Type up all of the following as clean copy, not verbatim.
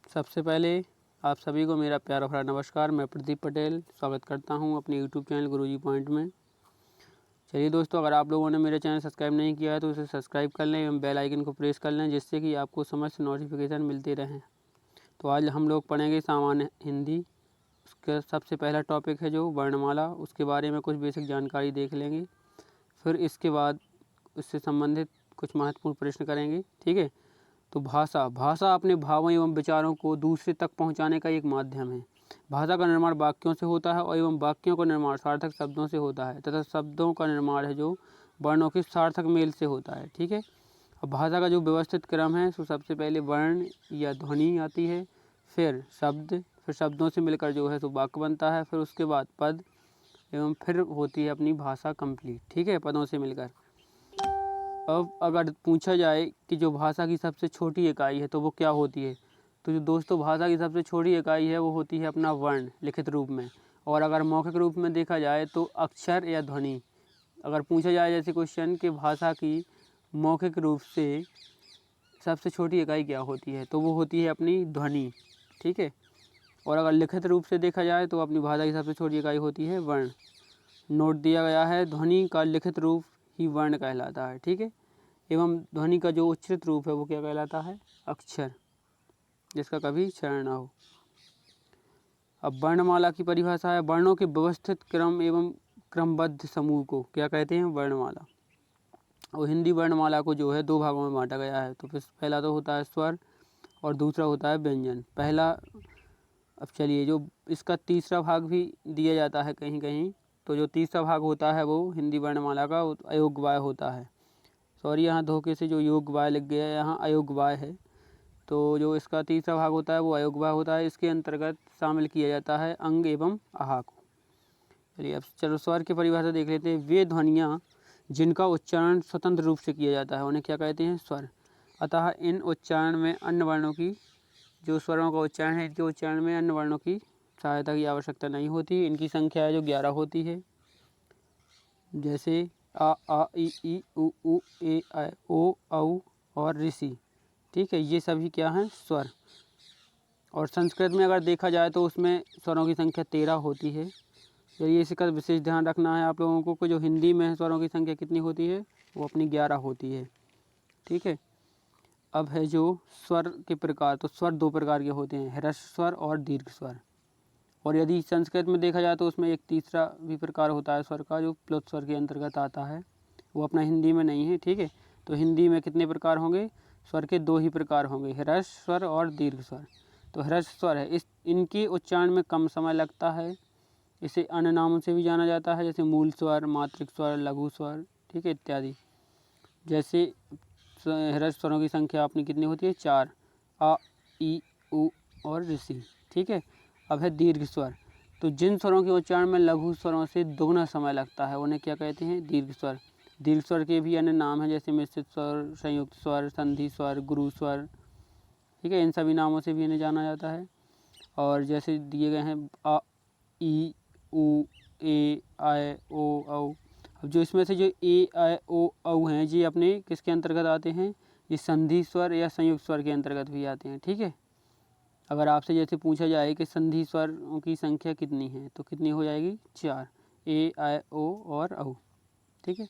सबसे पहले आप सभी को मेरा प्यारा भरा नमस्कार। मैं प्रदीप पटेल स्वागत करता हूं अपने यूट्यूब चैनल गुरुजी पॉइंट में। चलिए दोस्तों, अगर आप लोगों ने मेरा चैनल सब्सक्राइब नहीं किया है तो उसे सब्सक्राइब कर लें एवं बेल आइकन को प्रेस कर लें, जिससे कि आपको समस्त नोटिफिकेशन मिलते रहें। तो आज हम लोग पढ़ेंगे सामान्य हिंदी। उसका सबसे पहला टॉपिक है जो वर्णमाला, उसके बारे में कुछ बेसिक जानकारी देख लेंगे। फिर इसके बाद उससे संबंधित कुछ महत्वपूर्ण प्रश्न करेंगे। ठीक है। तो भाषा अपने भावों एवं विचारों को दूसरे तक पहुंचाने का एक माध्यम है। भाषा का निर्माण वाक्यों से होता है और एवं वाक्यों का निर्माण सार्थक शब्दों से होता है तथा शब्दों का निर्माण है जो वर्णों के सार्थक मेल से होता है। ठीक है। अब भाषा का जो व्यवस्थित क्रम है सो सबसे पहले वर्ण या ध्वनि आती है, फिर शब्द, फिर शब्दों से मिलकर जो है सो वाक्य बनता है, फिर उसके बाद पद एवं फिर होती है अपनी भाषा कंप्लीट। ठीक है, पदों से मिलकर। अब अगर पूछा जाए कि जो भाषा की सबसे छोटी इकाई है तो वो क्या होती है, तो जो दोस्तों भाषा की सबसे छोटी इकाई है वो होती है अपना वर्ण लिखित रूप में। और अगर मौखिक रूप में देखा जाए तो अक्षर या ध्वनि। अगर पूछा जाए जैसे क्वेश्चन कि भाषा की मौखिक रूप से सबसे छोटी इकाई क्या होती है, तो वो होती है अपनी ध्वनि। ठीक है। और अगर लिखित रूप से देखा जाए तो अपनी भाषा की सबसे छोटी इकाई होती है वर्ण। नोट दिया गया है, ध्वनि का लिखित रूप ही वर्ण कहलाता है। ठीक है। एवं ध्वनि का जो उच्चरित रूप है वो क्या कहलाता है, अक्षर, जिसका कभी उच्चारण ना हो। अब वर्णमाला की परिभाषा है, वर्णों के व्यवस्थित क्रम एवं क्रमबद्ध समूह को क्या कहते हैं, वर्णमाला। और हिंदी वर्णमाला को जो है दो भागों में बांटा गया है। तो पहला तो होता है स्वर और दूसरा होता है व्यंजन। पहला, अब चलिए, जो इसका तीसरा भाग भी दिया जाता है कहीं कहीं, तो जो तीसरा भाग होता है वो हिंदी वर्णमाला का अयोग्यवाय होता है। सॉरी, यहाँ धोखे से जो योग्यवाय लिख गया है, यहाँ अयोग्यवाय है। तो जो इसका तीसरा भाग होता है वो अयोग्यवाय होता है। इसके अंतर्गत शामिल किया जाता है अंग एवं आहा को। चलिए अब चलो स्वर की परिभाषा देख लेते हैं। वे ध्वनियाँ जिनका उच्चारण स्वतंत्र रूप से किया जाता है उन्हें क्या कहते हैं, स्वर। अतः इन उच्चारण में अन्य वर्णों की, जो स्वरों का उच्चारण है, इनके उच्चारण में अन्य वर्णों की सहायता की आवश्यकता नहीं होती। इनकी संख्या है जो 11 होती है, जैसे आ ई उ ए ओ औ और ऋषि। ठीक है, ये सभी क्या हैं, स्वर। और संस्कृत में अगर देखा जाए तो उसमें स्वरों की संख्या 13 होती है। चलिए इसका विशेष ध्यान रखना है आप लोगों को, जो हिंदी में स्वरों की संख्या कितनी होती है, वो अपनी 11 होती है। ठीक है। अब है जो स्वर के प्रकार, तो स्वर दो प्रकार के होते हैं, ह्रस्व स्वर और दीर्घ स्वर। और यदि संस्कृत में देखा जाए तो उसमें एक तीसरा भी प्रकार होता है स्वर का, जो प्लुत स्वर के अंतर्गत आता है, वो अपना हिंदी में नहीं है। ठीक है। तो हिंदी में कितने प्रकार होंगे, स्वर के दो ही प्रकार होंगे, ह्रस्व स्वर और दीर्घ स्वर। तो ह्रस्व स्वर है, इनके उच्चारण में कम समय लगता है। इसे अन्य नामों से भी जाना जाता है, जैसे मूल स्वर, मात्रिक स्वर, लघु स्वर, ठीक है, इत्यादि। जैसे ह्रस्व स्वरों की संख्या अपनी कितनी होती है, 4, आ ई उ और ऋषि। ठीक है। अब है दीर्घ स्वर। तो जिन स्वरों के उच्चारण में लघु स्वरों से दोगुना समय लगता है उन्हें क्या कहते हैं, दीर्घ स्वर। दीर्घ स्वर के भी अन्य नाम हैं, जैसे मिश्रित स्वर, संयुक्त स्वर, संधि स्वर, गुरु स्वर। ठीक है, इन सभी नामों से भी इन्हें जाना जाता है। और जैसे दिए गए हैं आ ई उ ए आय ओ औ। अब जो इसमें से जो ए आय ओ औ हैं, ये अपने किसके अंतर्गत आते हैं, ये संधि स्वर या संयुक्त स्वर के अंतर्गत भी आते हैं। ठीक है। अगर आपसे जैसे पूछा जाए कि संधि स्वरों की संख्या कितनी है, तो कितनी हो जाएगी, 4, ए आय ओ और औ। ठीक है।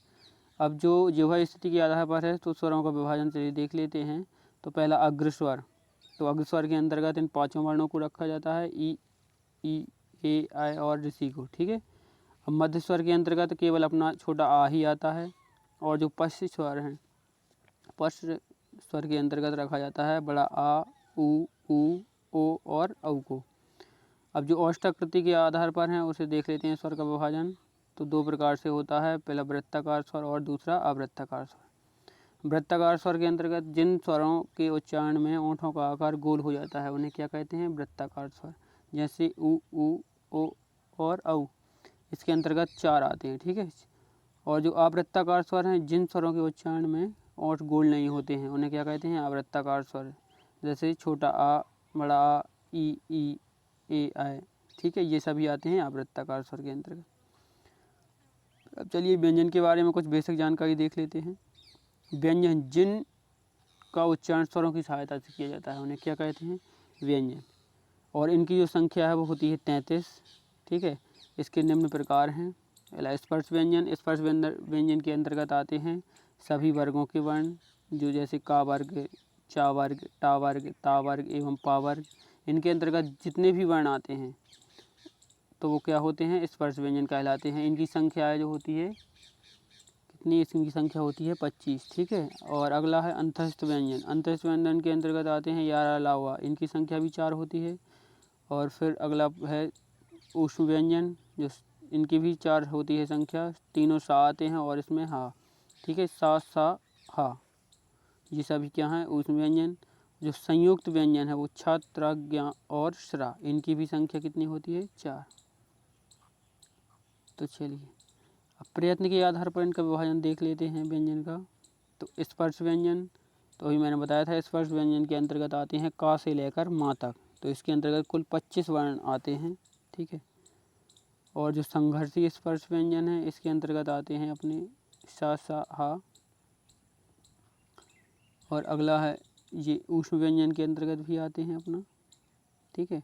अब जो जिह्वा स्थिति के आधार पर है तो स्वरों का विभाजन चलिए देख लेते हैं। तो पहला अग्रस्वर। तो अग्रस्वर के अंतर्गत इन पांचों वर्णों को रखा जाता है, ई ए आय और ऋषि को। ठीक है। अब मध्य स्वर के अंतर्गत केवल अपना छोटा आ ही आता है। और जो पश्च स्वर हैं, पश्च स्वर के अंतर्गत रखा जाता है बड़ा आ, उ ओ और औ को। अब जो औष्ठाकृति के आधार पर हैं उसे देख लेते हैं स्वर का विभाजन। तो दो प्रकार से होता है, पहला वृत्ताकार स्वर और दूसरा अवृत्ताकार स्वर। वृत्ताकार स्वर के अंतर्गत जिन स्वरों के उच्चारण में ओंठों का आकार गोल हो जाता है उन्हें क्या कहते हैं, वृत्ताकार स्वर। जैसे उ ओ और औ, इसके अंतर्गत 4 आते हैं। ठीक है। और जो अवृत्ताकार स्वर हैं, जिन स्वरों के उच्चारण में ओंठ गोल नहीं होते हैं उन्हें क्या कहते हैं, अवृत्ताकार स्वर। जैसे छोटा आ, बड़ा आ, ई ए आय। ठीक है, ये सभी आते हैं अवृत्ताकार स्वर के अंतर्गत। अब चलिए व्यंजन के बारे में कुछ बेसिक जानकारी देख लेते हैं। व्यंजन जिन का उच्चारण स्वरों की सहायता से किया जाता है उन्हें क्या कहते हैं, व्यंजन, और इनकी जो संख्या है वो होती है 33। ठीक है, इसके निम्न प्रकार हैं। पहला स्पर्श व्यंजन। स्पर्श व्यंजन के अंतर्गत आते हैं सभी वर्गों के वर्ण, जो जैसे का वर्ग, चा वर्ग, टा वर्ग, ता वर्ग एवं पा वर्ग। इनके अंतर्गत जितने भी वर्ण आते हैं तो वो क्या होते हैं, स्पर्श व्यंजन कहलाते हैं। इनकी संख्या जो होती है कितनी, इनकी संख्या होती है 25। ठीक है, और अगला है अंतस्थ व्यंजन। अंतस्थ व्यंजन के अंतर्गत आते हैं यारा, लावा, इनकी संख्या भी 4 होती है। और फिर अगला है ऊष्म व्यंजन, जो इनकी भी 4 होती है संख्या, तीनों सा आते हैं और इसमें हा। ठीक है, सा सा हा, ये सभी क्या हैं, ऊष्म व्यंजन। जो संयुक्त व्यंजन है वो छ, त्र, ज्ञ और श्रा, इनकी भी संख्या कितनी होती है, 4। तो चलिए अब प्रयत्न के आधार पर इनका विभाजन देख लेते हैं व्यंजन का। तो स्पर्श व्यंजन, तो अभी मैंने बताया था स्पर्श व्यंजन के अंतर्गत आते हैं का से लेकर मा तक। तो इसके अंतर्गत कुल 25 वर्ण आते हैं। ठीक है, और जो संघर्षी स्पर्श व्यंजन है इसके अंतर्गत आते हैं अपने सा सा हा। और अगला है ये ऊष्म व्यंजन के अंतर्गत भी आते हैं अपना। ठीक है,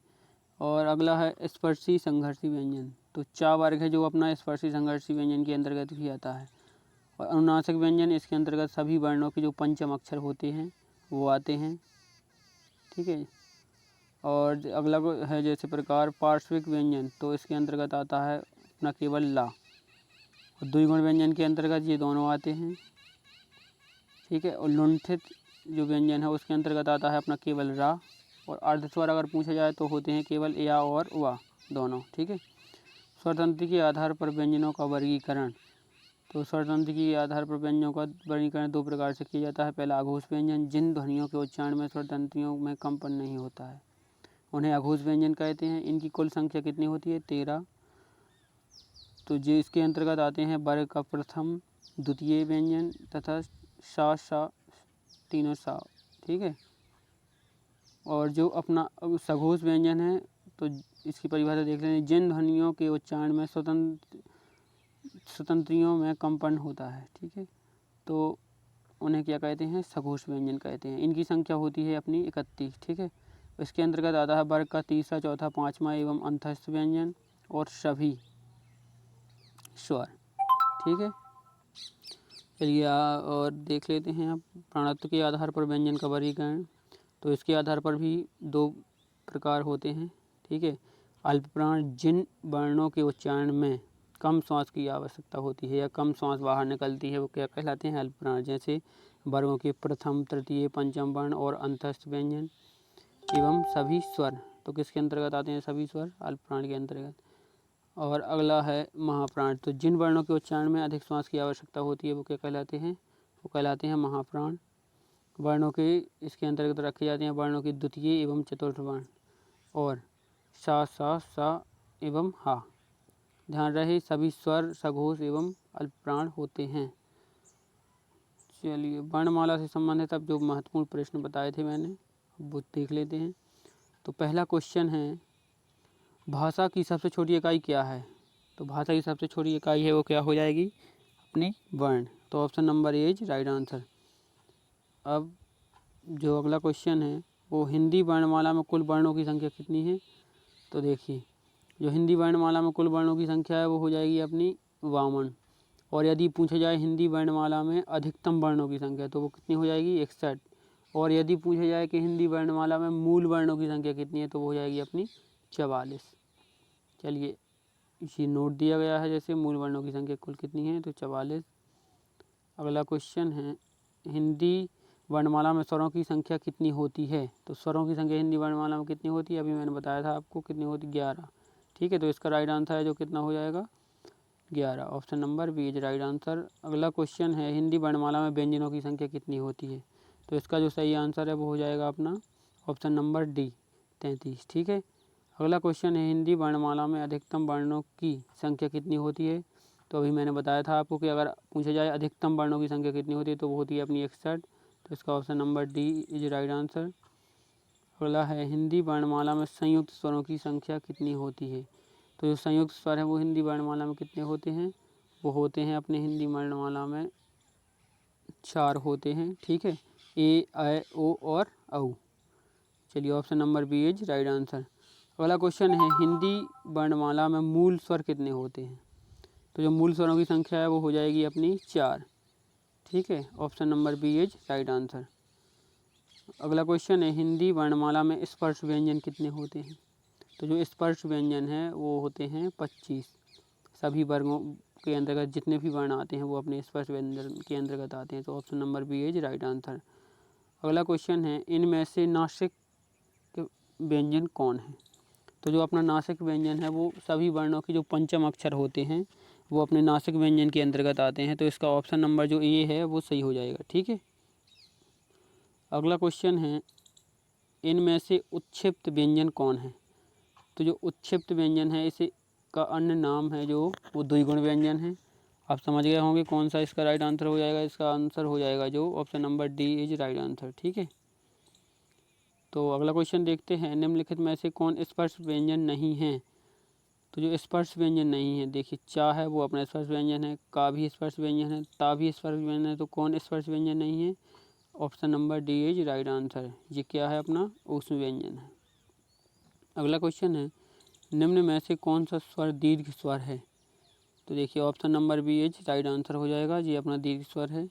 और अगला है स्पर्शी संघर्षी व्यंजन। तो चा वर्ग है जो अपना स्पर्शी संघर्षी व्यंजन के अंतर्गत भी आता है। और अनुनासिक व्यंजन, इसके अंतर्गत सभी वर्णों के जो पंचम अक्षर होते हैं वो आते हैं। ठीक है, और अगला है जैसे प्रकार पार्श्विक व्यंजन, तो इसके अंतर्गत आता है अपना केवल ला। और द्विगुण व्यंजन के अंतर्गत ये दोनों आते हैं। ठीक है, और लुंठित जो व्यंजन है उसके अंतर्गत आता है अपना केवल रा। और अर्धस्वर अगर पूछा जाए तो होते हैं केवल या और वा दोनों। ठीक है, स्वरतंत्र के आधार पर व्यंजनों का वर्गीकरण। तो स्वरतंत्र के आधार पर व्यंजनों का वर्गीकरण 2 प्रकार से किया जाता है। पहला अघोष व्यंजन, जिन ध्वनियों के उच्चारण में स्वरतंत्रियों में कंपन नहीं होता है उन्हें अघोष व्यंजन कहते हैं। इनकी कुल संख्या कितनी होती है, 13। तो जो इसके अंतर्गत आते हैं वर्ग का प्रथम, द्वितीय व्यंजन तथा सा सा, तीनों सा। ठीक है, और जो अपना सघोष व्यंजन है तो इसकी परिभाषा देख लें, जिन ध्वनियों के उच्चारण में स्वतंत्रियों में कंपन होता है। ठीक है, तो उन्हें क्या कहते हैं, सघोष व्यंजन कहते हैं। इनकी संख्या होती है अपनी 31। ठीक है, इसके अंतर्गत आता है वर्ग का तीसरा, चौथा, पाँचवा एवं अंतस्थ व्यंजन और सभी स्वर। ठीक है, चलिए और देख लेते हैं अब प्राणत्व के आधार पर व्यंजन का वर्गीकरण। तो इसके आधार पर भी 2 प्रकार होते हैं। ठीक है, अल्प प्राण, जिन वर्णों के उच्चारण में कम श्वास की आवश्यकता होती है या कम श्वास बाहर निकलती है वो क्या कहलाते हैं, अल्प प्राण। जैसे वर्गों के प्रथम, तृतीय, पंचम वर्ण और अंतस्थ व्यंजन एवं सभी स्वर। तो किसके अंतर्गत आते हैं, सभी स्वर अल्प प्राण के अंतर्गत। और अगला है महाप्राण, तो जिन वर्णों के उच्चारण में अधिक श्वास की आवश्यकता होती है वो क्या कहलाते हैं, वो कहलाते हैं महाप्राण। वर्णों के इसके अंतर्गत रखे जाते हैं वर्णों के द्वितीय एवं चतुर्थ वर्ण और सा सा सा एवं हा। ध्यान रहे सभी स्वर सघोष एवं अल्पप्राण होते हैं। चलिए वर्णमाला से संबंधित अब जो महत्वपूर्ण प्रश्न बताए थे मैंने वो देख लेते हैं। तो पहला क्वेश्चन है, भाषा की सबसे छोटी इकाई क्या है। तो भाषा की सबसे छोटी इकाई है वो क्या हो जाएगी, अपनी वर्ण। तो option number A is right answer. अब जो अगला क्वेश्चन है वो हिंदी वर्णमाला में कुल वर्णों की संख्या कितनी है। तो देखिए जो हिंदी वर्णमाला में कुल वर्णों की संख्या है वो हो जाएगी अपनी 52। और यदि पूछा जाए हिंदी वर्णमाला में अधिकतम वर्णों की संख्या तो वो कितनी हो जाएगी, 61। और यदि पूछा जाए कि हिंदी वर्णमाला में मूल वर्णों की संख्या कितनी है तो वो हो जाएगी अपनी 44। चलिए ये नोट दिया गया है जैसे मूल वर्णों की संख्या कुल कितनी है, तो 44। अगला क्वेश्चन है, हिंदी वर्णमाला में स्वरों की संख्या कितनी होती है। तो स्वरों की संख्या हिंदी वर्णमाला में कितनी होती है, अभी मैंने बताया था आपको कितनी होती, 11। ठीक है, तो इसका राइट आंसर है जो कितना हो जाएगा, 11। Option number B is right answer. अगला क्वेश्चन है, हिंदी वर्णमाला में व्यंजनों की संख्या कितनी होती है। तो इसका जो सही आंसर है वो हो जाएगा अपना ऑप्शन नंबर डी, 33। ठीक है, अगला क्वेश्चन है, हिंदी वर्णमाला में अधिकतम वर्णों की संख्या कितनी होती है। तो अभी मैंने बताया था आपको कि अगर पूछा जाए अधिकतम वर्णों की संख्या कितनी होती है तो वो होती है अपनी 61। तो इसका option number D is right answer. अगला है, हिंदी वर्णमाला में संयुक्त स्वरों की संख्या कितनी होती है। तो जो संयुक्त स्वर है वो हिंदी वर्णमाला में कितने होते हैं, वो होते हैं अपने हिंदी वर्णमाला में 4 होते हैं। ठीक है, ए, ऐ, ओ और औ। चलिए option number B is right answer. अगला क्वेश्चन है हिंदी वर्णमाला में मूल स्वर कितने होते हैं? तो जो मूल स्वरों की संख्या है वो हो जाएगी अपनी 4। ठीक है, option number B is right answer. अगला क्वेश्चन है हिंदी वर्णमाला में स्पर्श व्यंजन कितने होते हैं? तो जो स्पर्श व्यंजन है वो होते हैं 25। सभी वर्गों के अंतर्गत जितने भी वर्ण आते हैं वो अपने स्पर्श व्यंजन के अंतर्गत आते हैं। तो option number B is right answer. अगला क्वेश्चन है इनमें से नासिक व्यंजन कौन है? तो जो अपना नासिक व्यंजन है वो सभी वर्णों के जो पंचम अक्षर होते हैं वो अपने नासिक व्यंजन के अंतर्गत आते हैं। तो इसका ऑप्शन नंबर जो ए है वो सही हो जाएगा। ठीक है, अगला क्वेश्चन है इनमें से उत्क्षिप्त व्यंजन कौन है? तो जो उत्क्षिप्त व्यंजन है इसे का अन्य नाम है जो वो द्विगुण व्यंजन है। आप समझ गए होंगे कौन सा इसका राइट आंसर हो जाएगा। इसका आंसर हो जाएगा जो option number D is right answer. ठीक है, तो अगला क्वेश्चन देखते हैं निम्नलिखित में से कौन स्पर्श व्यंजन नहीं है? तो जो स्पर्श व्यंजन नहीं है, देखिए चा है वो अपना स्पर्श व्यंजन है, का भी स्पर्श व्यंजन है, ता भी स्पर्श व्यंजन है, तो कौन स्पर्श व्यंजन नहीं है? Option number D is right answer. ये क्या है अपना ऊष्म व्यंजन है। अगला क्वेश्चन है निम्न में से कौन सा स्वर दीर्घ स्वर है? तो देखिए option number B is right answer हो जाएगा। ये अपना दीर्घ स्वर है,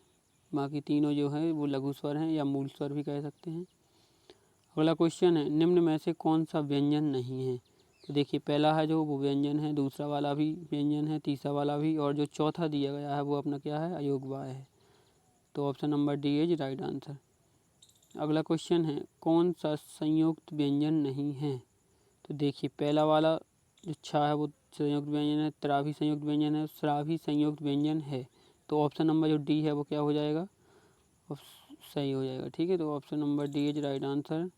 बाकी तीनों जो है वो लघु स्वर हैं या मूल स्वर भी कह सकते हैं। अगला क्वेश्चन है निम्न में से कौन सा व्यंजन नहीं है? तो देखिए पहला है जो वो व्यंजन है, दूसरा वाला भी व्यंजन है, तीसरा वाला भी, और जो चौथा दिया गया है वो अपना क्या है अयोगवाय है। तो option number D is right answer. अगला क्वेश्चन है कौन सा संयुक्त व्यंजन नहीं है? तो देखिए पहला वाला जो छा है वो संयुक्त व्यंजन है, त्रा भी संयुक्त व्यंजन है, स्रा भी संयुक्त व्यंजन है। तो ऑप्शन नंबर जो डी है वो क्या हो जाएगा सही हो जाएगा। ठीक है, तो option number D is right answer,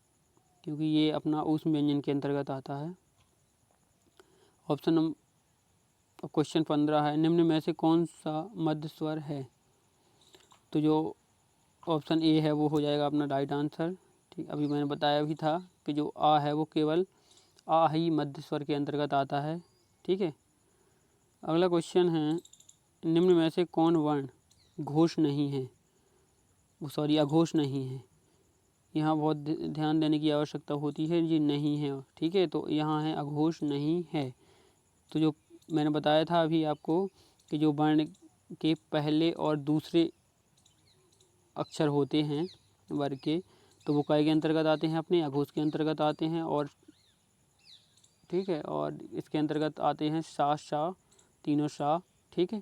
क्योंकि ये अपना ऊष्म व्यंजन के अंतर्गत आता है। ऑप्शन नंबर क्वेश्चन 15 है निम्न में से कौन सा मध्य स्वर है? तो जो ऑप्शन ए है वो हो जाएगा अपना राइट आंसर। ठीक, अभी मैंने बताया भी था कि जो आ है वो केवल आ ही मध्य स्वर के अंतर्गत आता है। ठीक है, अगला क्वेश्चन है निम्न में से कौन वर्ण घोष नहीं है? सॉरी अघोष नहीं है। यहाँ बहुत ध्यान देने की आवश्यकता होती है, ये नहीं है। ठीक है, तो यहाँ है अघोष नहीं है। तो जो मैंने बताया था अभी आपको कि जो वर्ण के पहले और दूसरे अक्षर होते हैं वर्ग के, तो वो काय के अंतर्गत आते हैं अपने अघोष के अंतर्गत आते हैं। और ठीक है, और इसके अंतर्गत आते हैं सा शा, तीनों शा। ठीक है,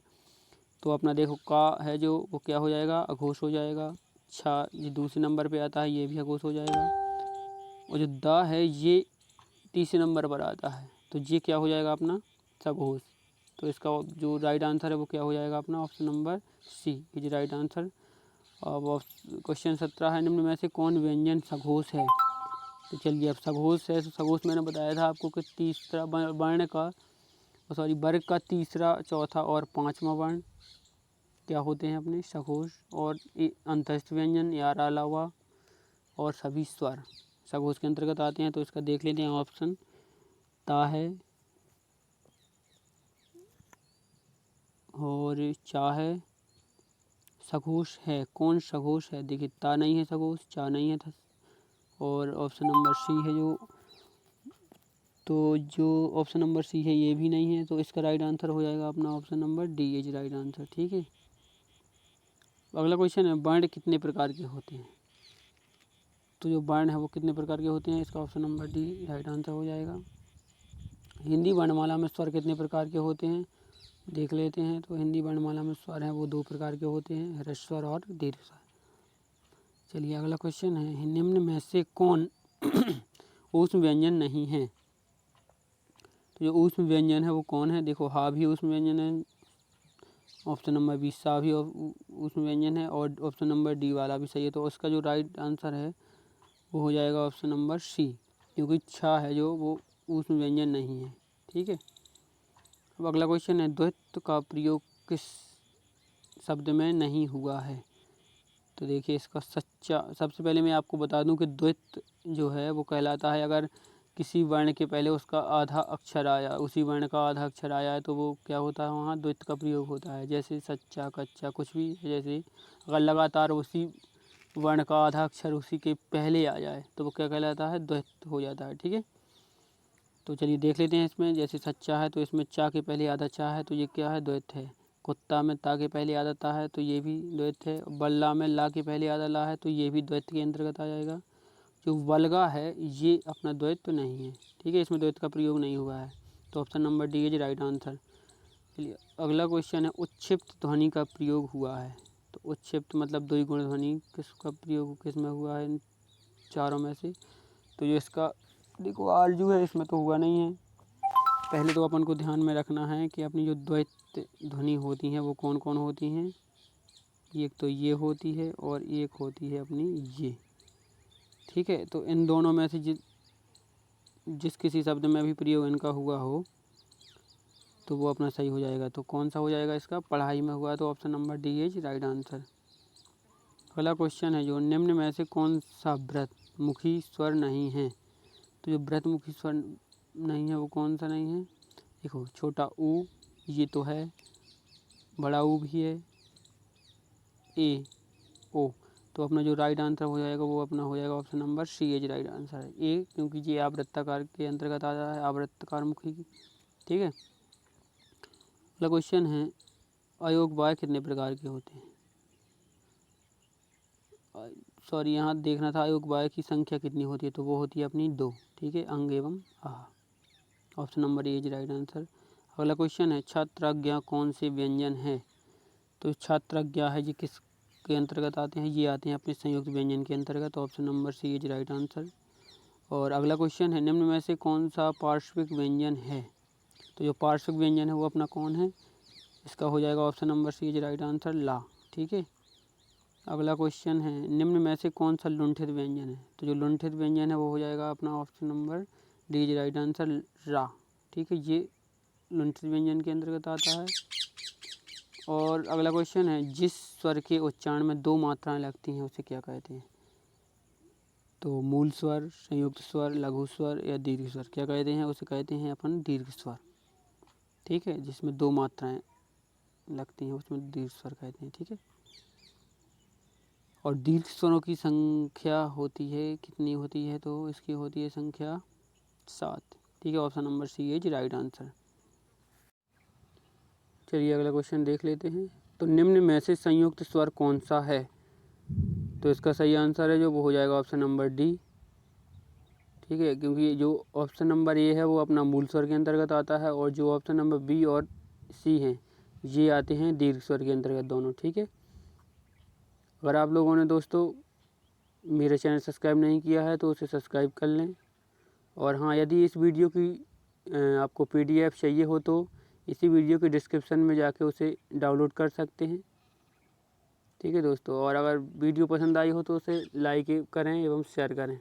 तो अपना देखो का है जो वो क्या हो जाएगा अघोष हो जाएगा। छा ये दूसरे नंबर पे आता है, ये भी अघोष हो जाएगा। और जो दा है ये तीसरे नंबर पर आता है, तो ये क्या हो जाएगा अपना सघोष। तो इसका जो राइट आंसर है वो क्या हो जाएगा अपना option number C is right answer. अब क्वेश्चन 17 है निम्न में से कौन व्यंजन सघोष है? तो चलिए अब सघोष है, तो सघोष मैंने बताया था आपको कि तीसरा वर्ण का सॉरी वर्ग का तीसरा, चौथा और पांचवा वर्ण क्या होते हैं अपने सघोष। और अंतस्थ व्यंजन या अलावा और सभी स्वर सघोष के अंतर्गत आते हैं। तो इसका देख लेते हैं ऑप्शन ता है और चा है, सघोष है। कौन सघोष है? देखिए ता नहीं है सघोष, चा नहीं है और ऑप्शन नंबर सी है जो ऑप्शन नंबर सी है ये भी नहीं है। तो इसका राइट आंसर हो जाएगा अपना option number D is right answer. ठीक है, अगला क्वेश्चन है वर्ण कितने प्रकार के होते हैं? तो जो वर्ण है वो कितने प्रकार के होते हैं? इसका option number D right answer हो जाएगा। हिंदी वर्णमाला में स्वर कितने प्रकार के होते हैं देख लेते हैं। तो हिंदी वर्णमाला में स्वर हैं वो 2 प्रकार के होते हैं, ह्रस्व स्वर और दीर्घ स्वर। चलिए अगला क्वेश्चन है निम्न में से कौन ऊष्म व्यंजन नहीं है? तो जो ऊष्म व्यंजन है वो कौन है? देखो हा भी ऊष्म व्यंजन है, ऑप्शन नंबर बी सा भी ऊष्म व्यंजन है, और ऑप्शन नंबर डी वाला भी सही है। तो उसका जो राइट आंसर है वो हो जाएगा ऑप्शन नंबर सी, क्योंकि छा है जो वो ऊष्म व्यंजन नहीं है। ठीक है, अब अगला क्वेश्चन है द्वैत का प्रयोग किस शब्द में नहीं हुआ है? तो देखिए इसका सच्चा, सबसे पहले मैं आपको बता दूं कि द्वैत जो है वो कहलाता है अगर किसी वर्ण के पहले उसका आधा अक्षर आया, उसी वर्ण का आधा अक्षर आया है तो वो क्या होता है वहाँ द्वैत का प्रयोग होता है। जैसे सच्चा, कच्चा, कुछ भी। जैसे अगर लगातार उसी वर्ण का आधा अक्षर उसी के पहले आ जाए तो वो क्या कहलाता है, द्वैत हो जाता है। ठीक है, तो चलिए देख लेते हैं इसमें। जैसे सच्चा है तो इसमें चा के पहले आधा चा है तो ये क्या है, द्वैत है। कुत्ता में ता के पहले आधा ता है तो ये भी द्वैत है। बल्ला में ला के पहले आधा ला है तो ये भी द्वैत के अंतर्गत आ जाएगा। जो वल्गा है ये अपना द्वैत तो नहीं है। ठीक है, इसमें द्वैत का प्रयोग नहीं हुआ है, तो option number D is right answer. चलिए अगला क्वेश्चन है, उच्छिप्त ध्वनि का प्रयोग हुआ है। तो उच्छिप्त मतलब द्विगुण ध्वनि किसका प्रयोग किस में हुआ है इन चारों में से। तो ये इसका देखो आरजू है, इसमें तो हुआ नहीं है। पहले तो अपन को ध्यान में रखना है कि अपनी जो द्वैत ध्वनि होती हैं वो कौन कौन होती हैं। एक तो ये होती है और एक होती है अपनी ये। ठीक है, तो इन दोनों में से जिस किसी शब्द में भी प्रयोग इनका हुआ हो तो वो अपना सही हो जाएगा। तो कौन सा हो जाएगा इसका, पढ़ाई में हुआ, तो option number D is right answer. अगला क्वेश्चन है, जो निम्न में से कौन सा व्रत मुखी स्वर नहीं है। तो जो व्रत मुखी स्वर नहीं है वो कौन सा नहीं है, देखो छोटा ऊ ये तो है, बड़ा ऊ भी है, ए ओ, तो अपना जो राइट आंसर हो जाएगा वो अपना हो जाएगा option number C is right answer है, ए, क्योंकि ये आवृत्ताकार के अंतर्गत आ जाता है, आवृत्तकार मुखी की। ठीक है, अगला क्वेश्चन है, अयोग वाय कितने प्रकार के होते हैं। सॉरी, यहाँ देखना था अयोग वाय की संख्या कितनी होती है, तो वो होती है अपनी 2। ठीक है, अंग एवं ah, option number A is right answer. अगला क्वेश्चन है, छात्राज्ञा कौन से व्यंजन है। तो छात्राज्ञा है ये किस के अंतर्गत आते हैं, ये आते हैं अपने संयुक्त व्यंजन के अंतर्गत, option number C is right answer. और अगला क्वेश्चन है, निम्न में से कौन सा पार्श्विक व्यंजन है। तो जो पार्श्विक व्यंजन है वो अपना कौन है, इसका हो जाएगा option number C is right answer, ला। ठीक है, अगला क्वेश्चन है, निम्न में से कौन सा लुंठित व्यंजन है। तो जो लुंठित व्यंजन है वो हो जाएगा अपना option number D is right answer, रा। ठीक है, ये लुंठित व्यंजन के अंतर्गत आता है। और अगला क्वेश्चन है, जिस स्वर के उच्चारण में 2 मात्राएं लगती हैं उसे क्या कहते हैं। तो मूल स्वर, संयुक्त स्वर, लघु स्वर या दीर्घ स्वर, क्या कहते हैं, उसे कहते हैं अपन दीर्घ स्वर। ठीक है, जिसमें 2 मात्राएं लगती हैं उसमें दीर्घ स्वर कहते हैं। ठीक है, और दीर्घ स्वरों की संख्या होती है कितनी होती है, तो इसकी होती है संख्या 7। ठीक है, option number C is right answer. चलिए अगला क्वेश्चन देख लेते हैं। तो निम्न में से संयुक्त स्वर कौन सा है। तो इसका सही आंसर है जो वो हो जाएगा ऑप्शन नंबर डी। ठीक है, क्योंकि जो ऑप्शन नंबर ए है वो अपना मूल स्वर के अंतर्गत आता है, और जो ऑप्शन नंबर बी और सी हैं ये आते हैं दीर्घ स्वर के अंतर्गत दोनों। ठीक है, अगर आप लोगों ने दोस्तों मेरे चैनल सब्सक्राइब नहीं किया है तो उसे सब्सक्राइब कर लें। और हाँ, यदि इस वीडियो की आपको PDF चाहिए हो तो इसी वीडियो के डिस्क्रिप्शन में जाके उसे डाउनलोड कर सकते हैं। ठीक है दोस्तों, और अगर वीडियो पसंद आई हो तो उसे लाइक करें एवं शेयर करें।